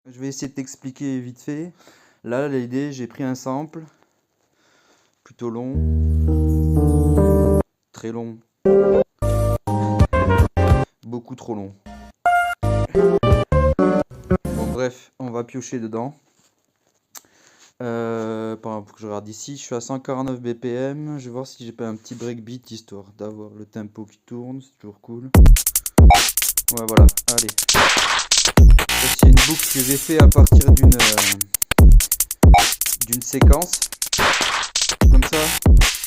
Je vais essayer de t'expliquer vite fait. Là, l'idée, j'ai pris un sample plutôt long, très long, beaucoup trop long. Bon, bref, on va piocher dedans. Par exemple, que je regarde ici, je suis à 149 BPM. Je vais voir si j'ai pas un petit breakbeat histoire d'avoir le tempo qui tourne, c'est toujours cool. Ouais, voilà, allez. C'est une boucle que j'ai fait à partir d'une séquence. Comme ça,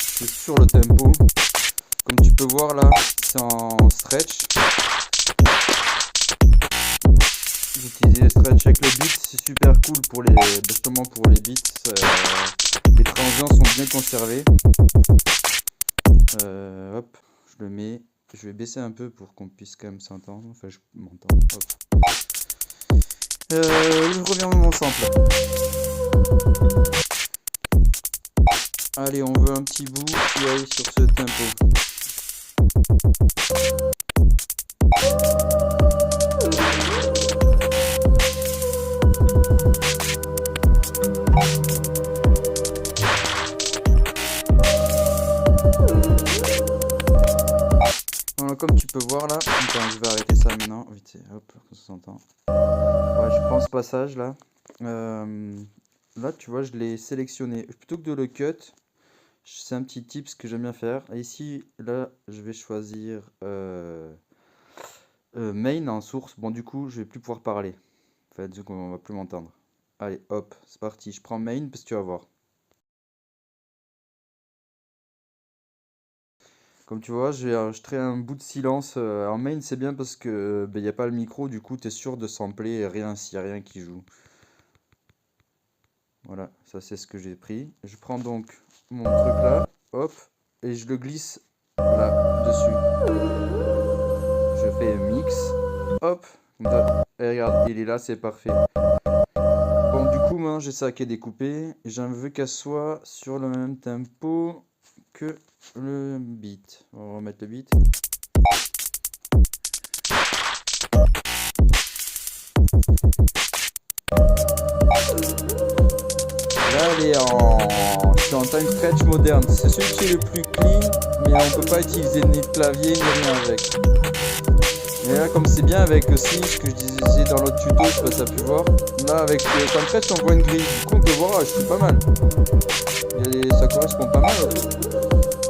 c'est sur le tempo. Comme tu peux voir là, c'est en stretch. J'ai utilisé le stretch avec le beat, c'est super cool pour les, justement pour les beats. Les transients sont bien conservés. Hop, je le mets. Je vais baisser un peu pour qu'on puisse quand même s'entendre. Enfin, je m'entends. Je reviens à mon sample. Allez, on veut un petit bout qui aille sur ce tempo. Voilà, comme tu peux voir là, attends, je vais arrêter ça maintenant, vite, hop, ça s'entend. Ouais, je prends ce passage là. Là, tu vois, je l'ai sélectionné. Plutôt que de le cut, c'est un petit tips que j'aime bien faire. Et ici, là, je vais choisir main en source. Bon, du coup, je vais plus pouvoir parler. En fait, du coup, on va plus m'entendre. Allez, hop, c'est parti. Je prends main parce que tu vas voir. Comme tu vois, j'ai enregistré un bout de silence. En main, c'est bien parce que il n'y a pas le micro. Du coup, tu es sûr de sampler rien s'il n'y a rien qui joue. Voilà, ça c'est ce que j'ai pris. Je prends donc mon truc là, hop, et je le glisse là dessus. Je fais un mix, hop, et regarde, il est là, c'est parfait. Bon, du coup, maintenant j'ai ça qui est découpé. J'en veux qu'elle soit sur le même tempo que le beat. On va remettre le beat. Là, elle est en time stretch moderne. C'est celui qui est le plus clean, mais on peut pas utiliser ni de clavier ni rien avec. Et là, comme c'est bien avec aussi ce que je disais dans l'autre tuto, je sais pas si tu as pu voir. Là, avec le time stretch, on voit une grille. Du coup, on peut voir, je suis pas mal. Ça correspond pas mal.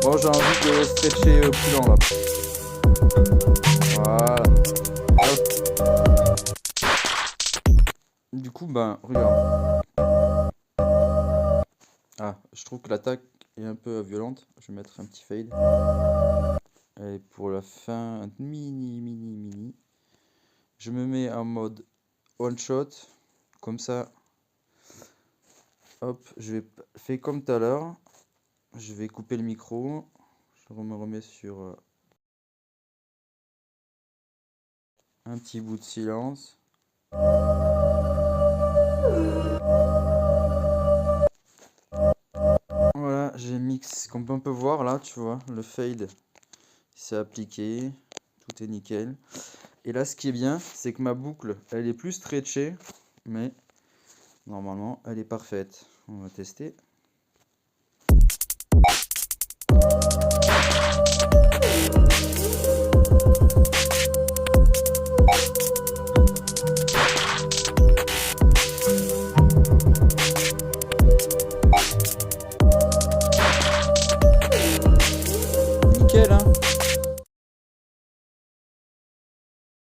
Bon, j'ai envie de stretcher plus lent là. Voilà. Hop. Du coup, ben, regarde. Ah, je trouve que l'attaque est un peu violente. Je vais mettre un petit fade. Et pour la fin, un mini. Je me mets en mode one shot. Comme ça. Hop, je vais faire comme tout à l'heure. Je vais couper le micro. Je me remets sur un petit bout de silence. Voilà, j'ai mix. Comme on peut voir là, tu vois, le fade c'est appliqué. Tout est nickel. Et là, ce qui est bien, c'est que ma boucle, elle est plus stretchée. Mais normalement, elle est parfaite. On va tester. Nickel, hein?